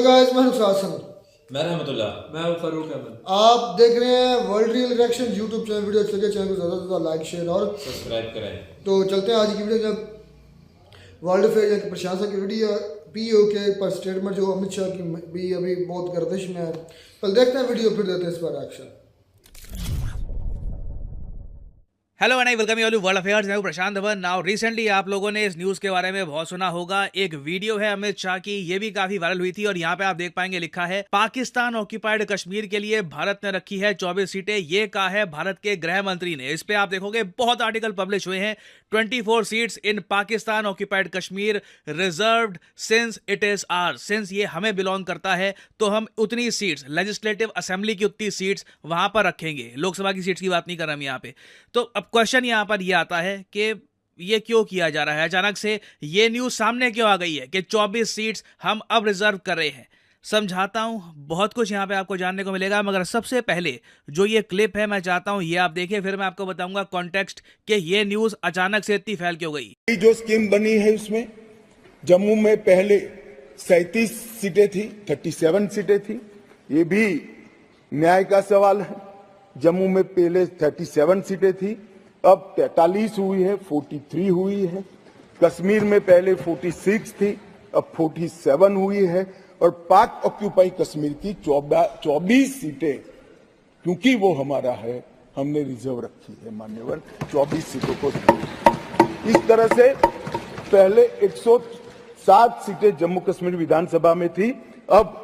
Hello guys, मैं नुसरात हसन। मैं रहमतुल्लाह। मैं हूं फरूक अहमद। आप देख रहे हैं world real reaction YouTube channel. Video अच्छी लगे चैनल को ज़्यादा से ज़्यादा लाइक शेयर और सब्सक्राइब करें। तो चलते हैं आज की वीडियो। जब वर्ल्ड अफेयर की प्रशासन की वीडियो पीओ के पर स्टेटमेंट जो अमित शाह की भी अभी बहुत गर्दिश में है। कल देखते हैं वीडियो, फिर देते हैं इस पर reaction. Hello and I welcome you all to world affairs. मैं हूं प्रशांत धवन। नाउ रिसेंटली आप लोगों ने इस न्यूज़ के बारे में बहुत सुना होगा। एक वीडियो है अमित शाह की, ये भी काफी वायरल हुई थी और यहाँ पे आप देख पाएंगे लिखा है पाकिस्तान ऑक्यूपाइड कश्मीर के लिए भारत ने रखी है 24 सीटें। ये कहा है भारत के गृह मंत्री ने। इस पे आप देखोगे बहुत आर्टिकल पब्लिश हुए हैं। 24 seats in Pakistan occupied Kashmir reserved since it is ours. Since ये हमें बिलोंग करता है तो हम उतनी सीट्स, लेजिस्लेटिव असेंबली की उतनी सीट्स वहां पर रखेंगे। लोकसभा की सीट्स की बात नहीं कर रहा हम यहाँ पे। तो अब क्वेश्चन यहां पर यह आता है कि ये क्यों किया जा रहा है, अचानक से ये न्यूज़ सामने क्यों आ गई है कि 24 सीट्स हम अब रिजर्व कर रहे हैं। समझाता हूं, बहुत कुछ यहां पे आपको जानने को मिलेगा, मगर सबसे पहले जो ये क्लिप है मैं चाहता हूं ये आप देखें, फिर मैं आपको बताऊंगा कॉन्टेक्स्ट कि ये न्यूज़ अचानक से इतनी फैल क्यों गई। जो स्कीम बनी है उसमें जम्मू में पहले 37 सीटें थी, 37 सीटें थी। ये भी न्याय का सवाल है। जम्मू में पहले 37 सीटें थी, अब 43 हुई है, 43 हुई है। कश्मीर में पहले 46 थी, अब 47 हुई है। और पाक ऑक्यूपाई कश्मीर की 24 सीटें, क्योंकि वो हमारा है, हमने रिजर्व रखी है मान्यवर 24 सीटों को। इस तरह से पहले 107 सीटें जम्मू कश्मीर विधानसभा में थी, अब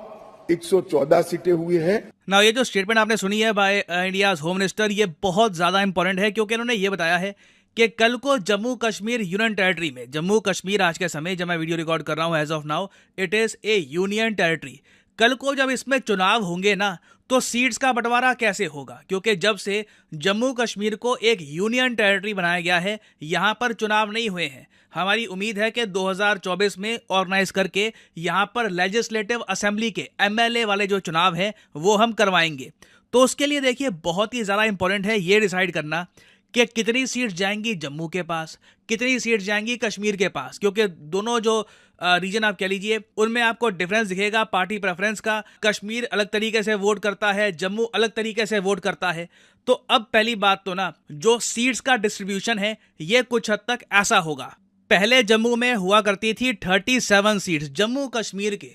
114 सीटें हुई है। ना ये जो स्टेटमेंट आपने सुनी है बाय इंडियाज होम मिनिस्टर, ये बहुत ज्यादा इंपॉर्टेंट है क्योंकि इन्होंने ये बताया है कि कल को जम्मू कश्मीर यूनियन टेरिटरी में, जम्मू कश्मीर आज के समय जब मैं वीडियो रिकॉर्ड कर रहा हूं as of now it is a union territory. कल को जब इसमें चुनाव होंगे ना तो सीट्स का बंटवारा कैसे होगा, क्योंकि जब से जम्मू कश्मीर को एक यूनियन टेरिटरी बनाया गया है यहां पर चुनाव नहीं हुए हैं। हमारी उम्मीद है कि 2024 में ऑर्गेनाइज करके यहां पर लेजिस्लेटिव असेंबली के एमएलए वाले जो चुनाव हैं वो हम करवाएंगे। तो उसके लिए देखिए बहुत ही ज़्यादा इंपॉर्टेंट है ये डिसाइड करना कि कितनी सीट जाएंगी जम्मू के पास, कितनी सीट जाएंगी कश्मीर के पास, क्योंकि दोनों जो रीजन आप कह लीजिए उनमें आपको डिफरेंस दिखेगा पार्टी प्रेफरेंस का। कश्मीर अलग तरीके से वोट करता है, जम्मू अलग तरीके से वोट करता है। तो अब पहली बात तो ना जो सीट्स का डिस्ट्रीब्यूशन है ये कुछ हद तक ऐसा होगा। पहले जम्मू में हुआ करती थी 37 सीट्स। जम्मू कश्मीर के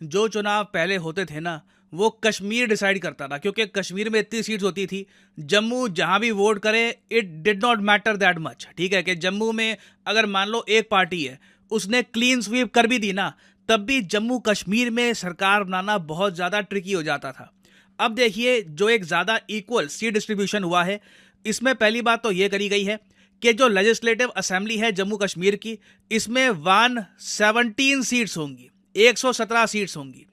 जो चुनाव पहले होते थे ना वो कश्मीर डिसाइड करता था, क्योंकि कश्मीर में इतनी सीट्स होती थी, जम्मू जहां भी वोट करे it did not matter that much. ठीक है कि जम्मू में अगर मान लो एक पार्टी है उसने क्लीन स्वीप कर भी दी ना, तब भी जम्मू कश्मीर में सरकार बनाना बहुत ज़्यादा ट्रिकी हो जाता था। अब देखिए जो एक ज़्यादा इक्वल सीट डिस्ट्रीब्यूशन हुआ है इसमें पहली बात तो ये करी गई है कि जो लेजिस्लेटिव असेंबली है जम्मू कश्मीर की, इसमें 117 सीट्स होंगी, 117 सीट्स होंगी।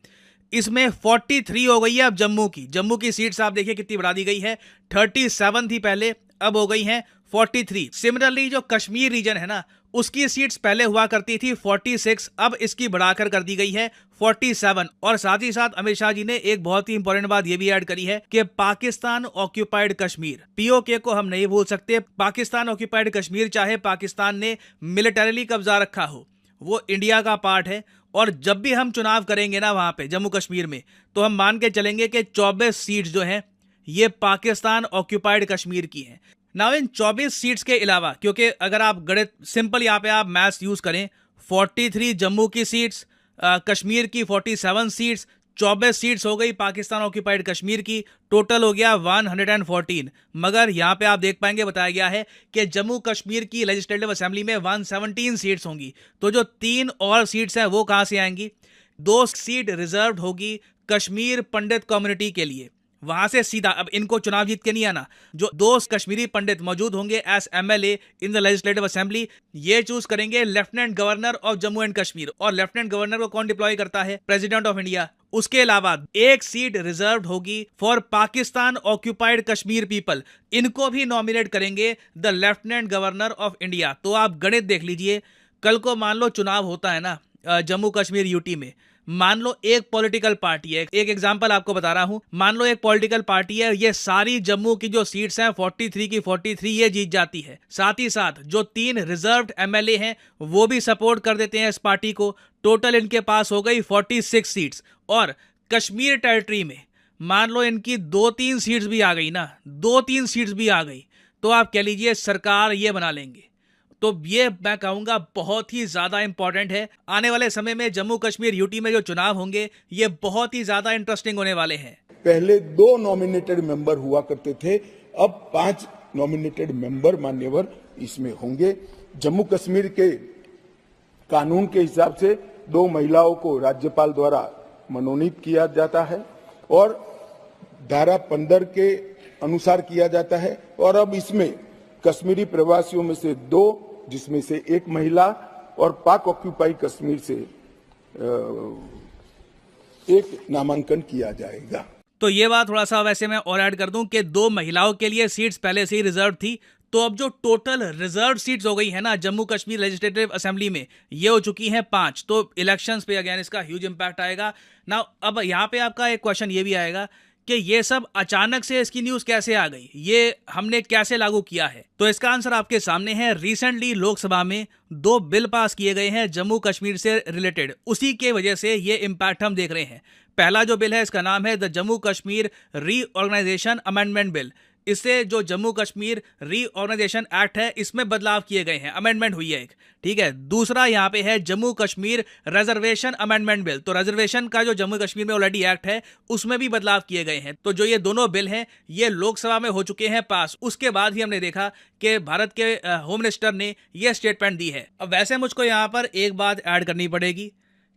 इसमें 43 हो गई है अब जम्मू की। जम्मू की सीट्स आप देखिए कितनी बढ़ा दी गई है, 37 थी पहले, अब हो गई हैं 43। सिमिलरली जो कश्मीर रीजन है ना उसकी सीट्स पहले हुआ करती थी 46, अब इसकी बढ़ाकर कर दी गई है 47। और साथ ही साथ अमित शाह जी ने एक बहुत ही इंपॉर्टेंट बात यह भी ऐड करी है कि पाकिस्तान ऑक्यूपाइड कश्मीर, पीओके को हम नहीं भूल सकते। पाकिस्तान ऑक्यूपाइड कश्मीर चाहे पाकिस्तान ने मिलिटरीली कब्जा रखा हो, वो इंडिया का पार्ट है। और जब भी हम चुनाव करेंगे ना वहां पे जम्मू कश्मीर में, तो हम मान के चलेंगे कि 24 सीट्स जो हैं ये पाकिस्तान ऑक्यूपाइड कश्मीर की हैं। नाउ इन 24 सीट्स के अलावा, क्योंकि अगर आप गणित सिंपल यहाँ पे आप मैथ्स यूज करें, 43 जम्मू की सीट्स, कश्मीर की 47 सीट्स, 24 सीट्स हो गई पाकिस्तान ऑक्यूपाइड कश्मीर की, टोटल हो गया 114। मगर यहाँ पे आप देख पाएंगे बताया गया है कि जम्मू कश्मीर की लेजिस्लेटिव असेंबली में 117 सीट्स होंगी। तो जो 3 और सीट्स हैं वो कहाँ से आएंगी? 2 सीट रिजर्व होगी कश्मीर पंडित कम्युनिटी के लिए, वहां से सीधा अब इनको चुनाव जीत के नहीं आना। जो 2 कश्मीरी पंडित मौजूद होंगे as MLA in the legislative assembly, ये चूज करेंगे lieutenant governor of Jammu and Kashmir. और लेफ्टिनेंट गवर्नर को कौन डिप्लॉय करता है? President of India. उसके अलावा 1 सीट रिजर्व होगी for Pakistan occupied Kashmir people, इनको भी नॉमिनेट करेंगे the lieutenant governor of India. तो आप गणित देख लीजिए, कल को मान लो चुनाव होता है ना जम्मू कश्मीर यूटी में, मान लो एक पॉलिटिकल पार्टी है, एक एग्जांपल आपको बता रहा हूं, मान लो एक पॉलिटिकल पार्टी है, ये सारी जम्मू की जो सीट्स हैं 43 की 43 ये जीत जाती है, साथ ही साथ जो 3 रिजर्व्ड एमएलए हैं वो भी सपोर्ट कर देते हैं इस पार्टी को, टोटल इनके पास हो गई 46 सीट्स। और कश्मीर टेरिटरी में मान लो इनकी 2-3 सीट्स भी आ गई ना, 2-3 सीट्स भी आ गई, तो आप कह लीजिए सरकार ये बना लेंगे। तो ये मैं कहूंगा बहुत ही ज्यादा इंपॉर्टेंट है। आने वाले समय में जम्मू कश्मीर यूटी में जो चुनाव होंगे ये बहुत ही ज्यादा इंटरेस्टिंग होने वाले हैं। पहले 2 नॉमिनेटेड मेंबर हुआ करते थे, अब 5 नॉमिनेटेड मेंबर मान्यवर इसमें होंगे। जम्मू कश्मीर के कानून के हिसाब से 2 महिलाओं को राज्यपाल द्वारा मनोनीत किया जाता है और धारा 15 के अनुसार किया जाता है। और अब इसमें कश्मीरी प्रवासियों में से 2, जिसमें से 1 महिला, और पाक ऑक्यूपाई कश्मीर से 1 नामांकन किया जाएगा। तो ये बात थोड़ा सा वैसे मैं और ऐड कर दूं कि 2 महिलाओं के लिए सीट्स पहले से ही रिजर्व थी, तो अब जो टोटल रिजर्व सीट्स हो गई है ना जम्मू कश्मीर लेजिस्लेटिव असेंबली में, ये हो चुकी हैं 5। तो इलेक्शंस पे अगेन इसका ह्यूज इंपैक्ट आएगा ना। अब यहाँ पे आपका एक क्वेश्चन ये भी आएगा कि ये सब अचानक से इसकी न्यूज कैसे आ गई, ये हमने कैसे लागू किया है? तो इसका आंसर आपके सामने है। रिसेंटली लोकसभा में 2 बिल पास किए गए हैं जम्मू कश्मीर से रिलेटेड, उसी के वजह से ये इंपैक्ट हम देख रहे हैं। पहला जो बिल है इसका नाम है the Jammu Kashmir reorganisation amendment bill. इससे जो जम्मू कश्मीर रीऑर्गेनाइजेशन एक्ट है इसमें बदलाव किए गए हैं, अमेंडमेंट हुई है एक, ठीक है। दूसरा यहाँ पे है Jammu Kashmir reservation amendment bill. तो रिजर्वेशन का जो जम्मू कश्मीर में ऑलरेडी एक्ट है उसमें भी बदलाव किए गए हैं। तो जो ये दोनों बिल हैं ये लोकसभा में हो चुके हैं पास। उसके बाद ही हमने देखा कि भारत के होम मिनिस्टर ने यह स्टेटमेंट दी है। अब वैसे मुझको यहाँ पर एक बात ऐड करनी पड़ेगी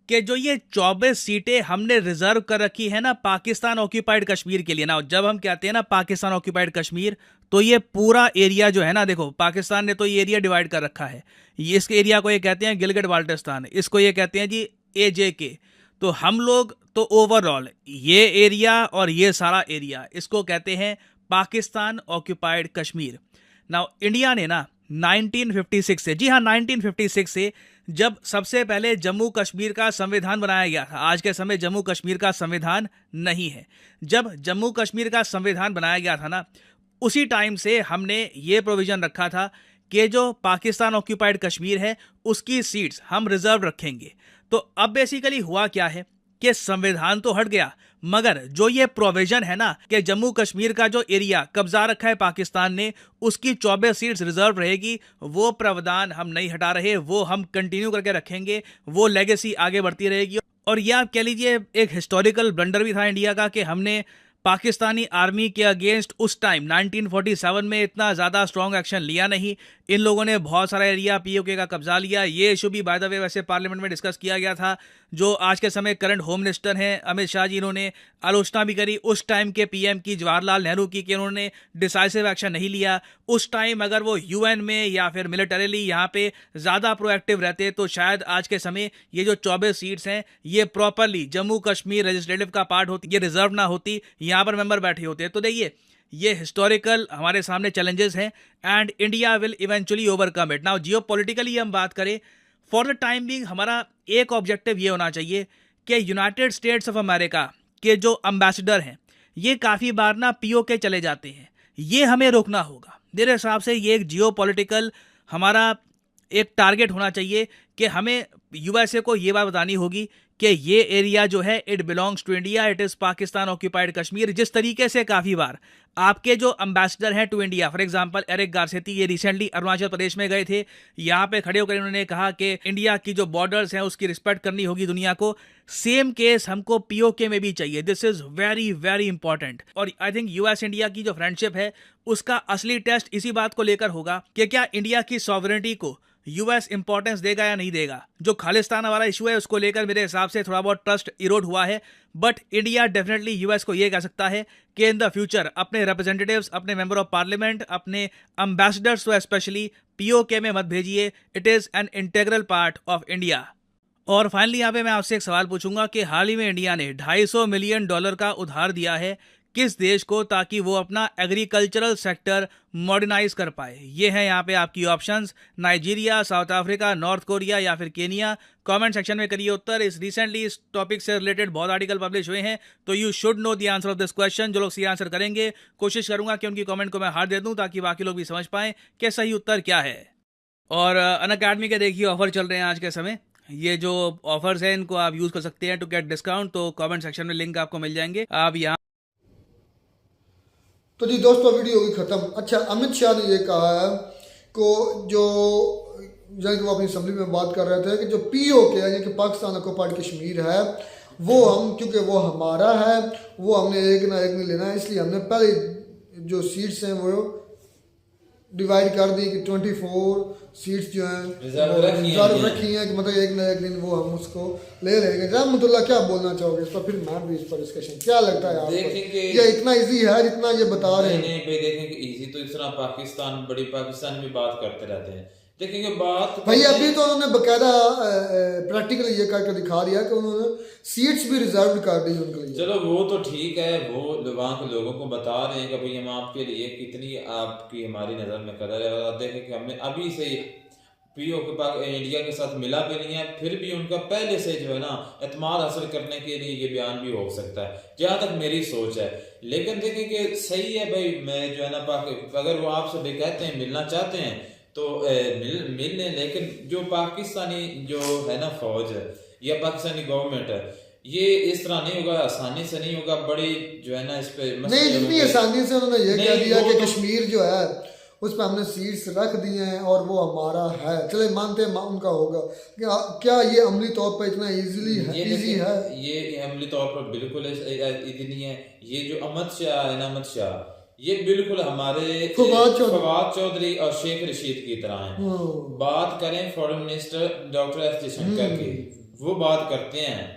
कि जो ये 24 सीटें हमने रिजर्व कर रखी है ना पाकिस्तान ऑक्यूपाइड कश्मीर के लिए ना, जब हम कहते हैं ना पाकिस्तान ऑक्यूपाइड कश्मीर, तो ये पूरा एरिया जो है ना, देखो पाकिस्तान ने तो ये एरिया डिवाइड कर रखा है। ये इस एरिया को ये कहते हैं गिलगित बाल्टिस्तान, इसको ये कहते हैं जी AJK। तो हम लोग तो ओवरऑल ये एरिया और ये सारा एरिया इसको कहते हैं Pakistan occupied Kashmir. Now India ने ना 1956 से, जी हाँ 1956 से, जब सबसे पहले जम्मू कश्मीर का संविधान बनाया गया था, आज के समय जम्मू कश्मीर का संविधान नहीं है, जब जम्मू कश्मीर का संविधान बनाया गया था ना, उसी टाइम से हमने ये प्रोविजन रखा था कि जो पाकिस्तान ऑक्यूपाइड कश्मीर है उसकी सीट्स हम रिजर्व रखेंगे। तो अब बेसिकली हुआ क्या है कि संविधान तो हट गया, मगर जो ये प्रोविजन है ना कि जम्मू कश्मीर का जो एरिया कब्जा रखा है पाकिस्तान ने उसकी 24 सीट्स रिजर्व रहेगी, वो प्रावधान हम नहीं हटा रहे, वो हम कंटिन्यू करके रखेंगे, वो लेगेसी आगे बढ़ती रहेगी। और ये आप कह लीजिए एक हिस्टोरिकल ब्लंडर भी था इंडिया का कि हमने पाकिस्तानी आर्मी के अगेंस्ट उस टाइम 1947 में इतना ज़्यादा स्ट्रॉन्ग एक्शन लिया नहीं। इन लोगों ने बहुत सारा एरिया POK का कब्जा लिया। ये इशू भी बाय द वे वैसे पार्लियामेंट में डिस्कस किया गया था। जो आज के समय करंट होम मिनिस्टर हैं अमित शाह जी, इन्होंने आलोचना भी करी उस टाइम के PM की, जवाहरलाल नेहरू की, कि उन्होंने डिसाइसिव एक्शन नहीं लिया। उस टाइम अगर वो UN में या फिर मिलिटरीली यहाँ पे ज़्यादा प्रोएक्टिव रहते तो शायद आज के समय ये जो 24 सीट्स हैं ये प्रॉपरली जम्मू कश्मीर लेजिस्लेटिव का पार्ट होती, ये रिजर्व ना होती, यहाँ पर मेंबर बैठे होते। तो देखिए ये हिस्टोरिकल हमारे सामने चैलेंजेस हैं and India will eventually overcome it. Now geopolitically हम बात करें, फॉर द टाइम बिंग हमारा एक ऑब्जेक्टिव ये होना चाहिए कि यूनाइटेड स्टेट्स ऑफ अमेरिका के जो एम्बेसडर हैं ये काफ़ी बार ना POK चले जाते हैं, ये हमें रोकना होगा। मेरे हिसाब से ये एक जियोपॉलिटिकल हमारा एक टारगेट होना चाहिए कि हमें USA को ये बात बतानी होगी कि ये एरिया जो है it belongs to India, it is Pakistan occupied Kashmir. जिस तरीके से काफ़ी बार आपके जो एम्बेसडर हैं to India, for example Eric Garcetti, ये रिसेंटली अरुणाचल प्रदेश में गए थे, यहाँ पे खड़े होकर इन्होंने कहा कि इंडिया की जो बॉर्डर्स हैं उसकी रिस्पेक्ट करनी होगी दुनिया को। सेम केस हमको POK में भी चाहिए। This is very very important. और आई थिंक US इंडिया की जो फ्रेंडशिप है उसका असली टेस्ट इसी बात को लेकर होगा कि क्या इंडिया की सॉवरेनिटी को US इंपॉर्टेंस देगा या नहीं देगा। जो खालिस्तान वाला इशू है उसको लेकर मेरे हिसाब से थोड़ा बहुत ट्रस्ट इरोड हुआ है, बट इंडिया डेफिनेटली US को ये कह सकता है कि इन द फ्यूचर अपने रिप्रेजेंटेटिव्स, अपने मेंबर ऑफ पार्लियामेंट, अपने एम्बेसडर्स को स्पेशली POK में मत भेजिए। It is an integral part of India. और फाइनली यहाँ पे मैं आपसे एक सवाल पूछूंगा कि हाल ही में इंडिया ने $250 मिलियन का उधार दिया है किस देश को, ताकि वो अपना एग्रीकल्चरल सेक्टर मॉडर्नाइज कर पाए। ये हैं यहाँ पे आपकी options, Nigeria, south Africa, north Korea या फिर केनिया। कमेंट सेक्शन में करिए उत्तर। रिसेंटली इस टॉपिक से रिलेटेड बहुत आर्टिकल पब्लिश हुए हैं, तो you should know the answer of this question. जो लोग सही आंसर करेंगे, कोशिश करूंगा कि उनकी कमेंट को मैं हार दे दूं, ताकि बाकी लोग भी समझ पाएं कि सही उत्तर क्या है। और अनअकैडमी के देखिए ऑफर चल रहे हैं आज के समय। ये जो ऑफर्स हैं इनको आप यूज कर सकते हैं टू गेट डिस्काउंट। तो कमेंट सेक्शन में लिंक आपको मिल जाएंगे, आप यहाँ। तो जी दोस्तों, वीडियो होगी खत्म। अच्छा, अमित शाह ने ये कहा है को जो यानी कि वो अपनी असम्बली में बात कर रहे थे कि जो POK यानी कि पाकिस्तान ऑक्युपाइड कश्मीर है, वो हम क्योंकि वो हमारा है, वो हमने एक ना एक नहीं लेना है, इसलिए हमने पहले जो सीट्स हैं वो डिवाइड कर दी कि 24 सीट्स जो हैं रिजर्व रखी हैं कि मतलब एक ना एक दिन वो हम उसको ले लेंगे। रहमतुल्लाह, क्या बोलना चाहोगे इस पर? फिर मैं भी इस पर डिस्कशन, क्या लगता है आपको? ये इतना इजी है जितना ये बता रहे हैं? नहीं भाई, देखें कि इजी तो इस तरह पाकिस्तान, बड़ी पाकिस्तान में बात करते रहते हैं। देखेंगे बात भाई, अभी तो उन्होंने बकायदा प्रैक्टिकली ये करके दिखा दिया कि उन्होंने सीट्स भी रिजर्व कर दी उनके लिए। चलो वो तो ठीक है, वो वहाँ के लोगों को बता रहे हैं कि भाई हम आपके लिए कितनी आपकी हमारी नज़र में कदर है। और आप देखें कि हमने अभी से POK के इंडिया के साथ मिला भी नहीं है, फिर भी उनका पहले से जो है ना एतमाद हासिल करने के लिए ये बयान भी हो सकता है, जहाँ तक मेरी सोच है। लेकिन देखें कि सही है भाई, मैं जो है ना अगर वो आपसे भी कहते हैं मिलना चाहते हैं तो मिलने, लेकिन जो पाकिस्तानी जो है ना फौज है या पाकिस्तानी गवर्नमेंट है, ये इस तरह नहीं होगा, आसानी से नहीं होगा। बड़ी जो है ना इस पे नहीं, जितनी आसानी से उन्होंने ये कह दिया कि कश्मीर जो है उस पर हमने सीट्स रख दिए हैं और वो हमारा है, चले मानते हैं उनका होगा। क्या ये अमली तौर पर इतना इजी है? ये अमली तौर पर बिल्कुल इजी नहीं है। ये जो अमित शाह है ना, अमित शाह, ये बिल्कुल हमारे फवाद चौधरी और शेख रशीद की तरह हैं। बात करें foreign minister doctor S Jaishankar की, वो बात करते हैं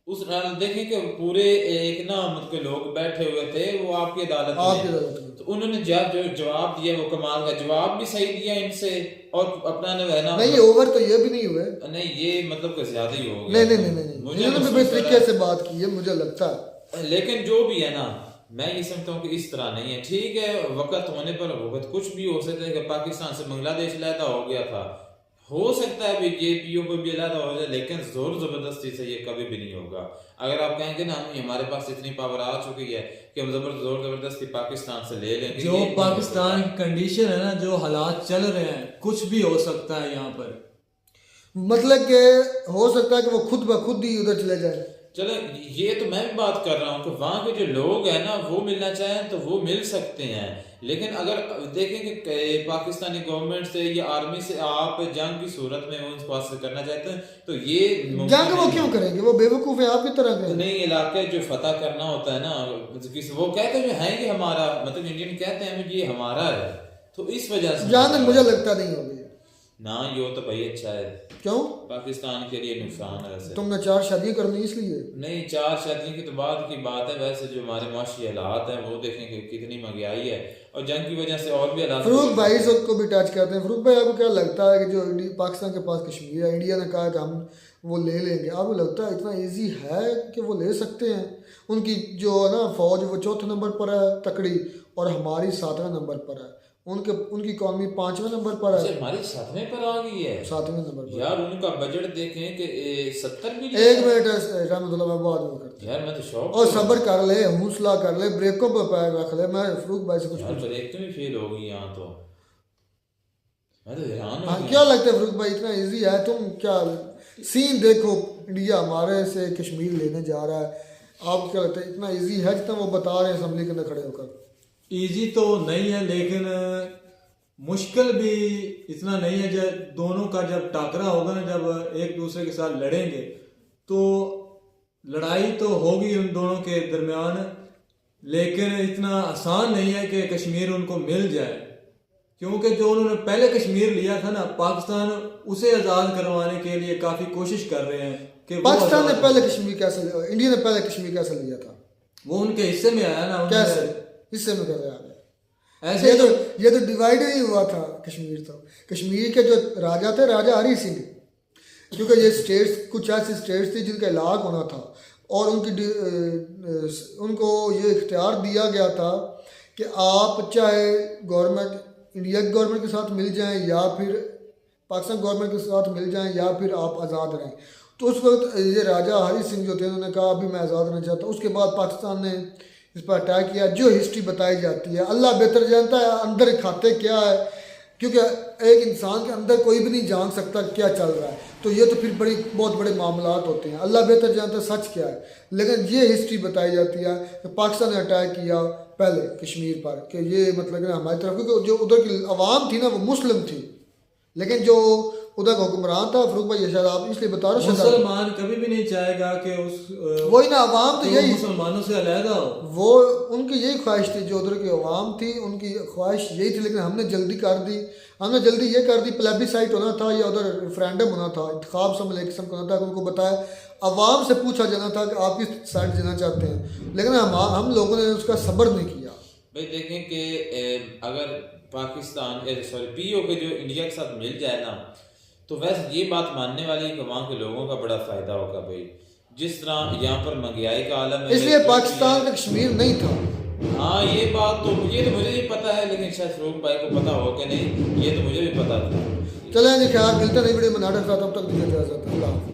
उस देखें कि पूरे एक ना मतलब लोग बैठे हुए थे वो आपकी अदालत में, तो उन्होंने जो जवाब दिया वो कमाल का जवाब भी सही दिया इनसे, और अपना है ना नहीं, ओवर तो ये भी नहीं हुए। नहीं, ये मतलब कुछ ज्यादा ही हो गया। नहीं, उन्होंने भी तरीके से बात की है, मुझे लगता है। लेकिन जो भी है ना, मैं ये समझता हूँ कि इस तरह नहीं है। ठीक है, वक्त होने पर वक्त कुछ भी हो सकता है कि पाकिस्तान से बांग्लादेश अलहदा हो गया था, हो सकता है अभी ये POK भी अलहदा हो जाए, लेकिन जोर जबरदस्ती से ये कभी भी नहीं होगा। अगर आप कहेंगे ना हमारे पास इतनी पावर आ चुकी है कि हम जोर जबरदस्ती पाकिस्तान से ले लेंगे, जो पाकिस्तान की कंडीशन है ना, जो हालात चल रहे हैं, कुछ भी हो सकता है यहाँ पर। मतलब कि हो सकता है कि वो खुद ब खुद ही उधर चले जाए। चलो, ये तो मैं भी बात कर रहा हूँ कि वहाँ के जो लोग हैं ना वो मिलना चाहें तो वो मिल सकते हैं। लेकिन अगर देखें कि पाकिस्तानी गवर्नमेंट से या आर्मी से आप जंग की सूरत में उनको हासिल करना चाहते हैं तो ये जंग वो क्यों करेंगे? वो बेवकूफ है आपकी तरह के। नहीं, इलाके जो फतह करना होता है ना, वो कहते हैं है ये हमारा, मतलब इंडियन कहते हैं ये हमारा है, तो इस वजह से जंग मुझे लगता नहीं होगी ना। ये तो भाई अच्छा है, क्यों? पाकिस्तान के लिए नुकसान है। वैसे तुमने 4 शादी करनी इसलिए नहीं, 4 शादी की तो बाद की बात है। वैसे जो हमारे माशी हालात हैं वो देखेंगे कितनी महंगाई है, और जंग की वजह से और भी हालात। फरूक भाई को भी टच करते हैं। फरूक भाई, आपको क्या लगता है कि जो पाकिस्तान के पास कश्मीर है, इंडिया ने कहा कि हम वो ले लेंगे, आपको लगता है इतना ईजी है कि वो ले सकते हैं? उनकी जो है ना फौज, वो 4थे नंबर पर है तकड़ी, और हमारी 7वें नंबर पर है। उनकी इकॉनमी 5वें नंबर पर है, हमारी 7वें पर आ गई है। 7वें नंबर पर यार उनका बजट देखें कि 70 मिलियन। एक मिनट रहमतुल्लाह, मैं बाद में करता यार मैं तो शौक और सब्र कर ले, हौसला कर ले, ब्रेकों पर पैर रख ले। मैं फरूक भाई से कुछ ब्रेक तो भी फेल होगी यहाँ तो, मैं तो हैरान हाँ, क्या लगता है फरूक भाई इतना इजी है? तुम क्या सीन देखो, इंडिया हमारे से कश्मीर लेने जा रहा है, आपको क्या लगता है इतना इजी है जितना वो बता रहे हैं असम्बली के अंदर खड़े होकर? इजी तो नहीं है, लेकिन मुश्किल भी इतना नहीं है। जब दोनों का जब टाकरा होगा ना, जब एक दूसरे के साथ लड़ेंगे, तो लड़ाई तो होगी उन दोनों के दरमियान, लेकिन इतना आसान नहीं है कि कश्मीर उनको मिल जाए, क्योंकि जो उन्होंने पहले कश्मीर लिया था ना, पाकिस्तान उसे आज़ाद करवाने के लिए काफ़ी कोशिश कर रहे हैं कि पाकिस्तान ने पहले कश्मीर कैसे, इंडिया ने पहले कश्मीर कैसे लिया था? वो उनके हिस्से में आया ना। कैसे हिस्से में कर रहे ऐसे ये तो डिवाइड ही हुआ था कश्मीर। तो कश्मीर के जो राजा थे, राजा हरी सिंह, क्योंकि ये स्टेट्स कुछ ऐसी स्टेट्स थी जिनका इलाक होना था, और उनको ये इख्तियार दिया गया था कि आप चाहे गवर्नमेंट इंडिया की गवर्नमेंट के साथ मिल जाएं या फिर पाकिस्तान गवर्नमेंट के साथ मिल जाएं या फिर आप आज़ाद रहें। तो उस वक्त ये राजा हरी सिंह जो थे उन्होंने कहा अभी मैं आज़ाद रहना चाहता हूँ। उसके बाद पाकिस्तान ने इस पर अटैक किया। जो हिस्ट्री बताई जाती है अल्लाह बेहतर जानता है अंदर खाते क्या है, क्योंकि एक इंसान के अंदर कोई भी नहीं जान सकता क्या चल रहा है। तो ये तो फिर बहुत बड़े मामलात होते हैं, अल्लाह बेहतर जानता है सच क्या है। लेकिन ये हिस्ट्री बताई जाती है कि पाकिस्तान ने अटैक किया पहले कश्मीर पर, कि ये मतलब कि हमारी तरफ, क्योंकि जो उधर की आवाम थी ना वो मुस्लिम थी, लेकिन जो उधर का हुक्मरान था फरूक भाई, ये शायद आप इसलिए बता रहे हो, मुसलमान कभी भी नहीं चाहेगा कि उस वही ना आवाम तो यही मुसलमानों से अलहदा हो, वो उनकी यही ख्वाहिश थी, जो उधर की आवाम थी उनकी ख्वाहिश यही थी। लेकिन हमने जल्दी कर दी, हमने जल्दी ये कर दी, प्लेबिसाइट होना था या उधर रेफरेंडम होना था, इंतखाब समझ किस्म का होना था, उनको बताया आवाम से पूछा जाना था कि आप किस साइड जाना चाहते हैं। लेकिन हम लोगों ने उसका सब्र नहीं किया। भाई देखें कि अगर पाकिस्तान पीओ के जो इंडिया के साथ मिल जाए ना, तो वैसे ये बात मानने वाली कि वहाँ के लोगों का बड़ा फायदा होगा भाई। जिस तरह यहाँ पर महंगाई का आलम है, इसलिए पाकिस्तान का कश्मीर नहीं था। हाँ ये बात तो मुझे भी पता है, लेकिन शायद फरूक भाई को पता हो कि नहीं, ये तो मुझे भी पता था। चलें जी, खैर मिलते नहीं वीडियो में नाटक था, तब तक दीजिए इजाज़त। अल्लाह।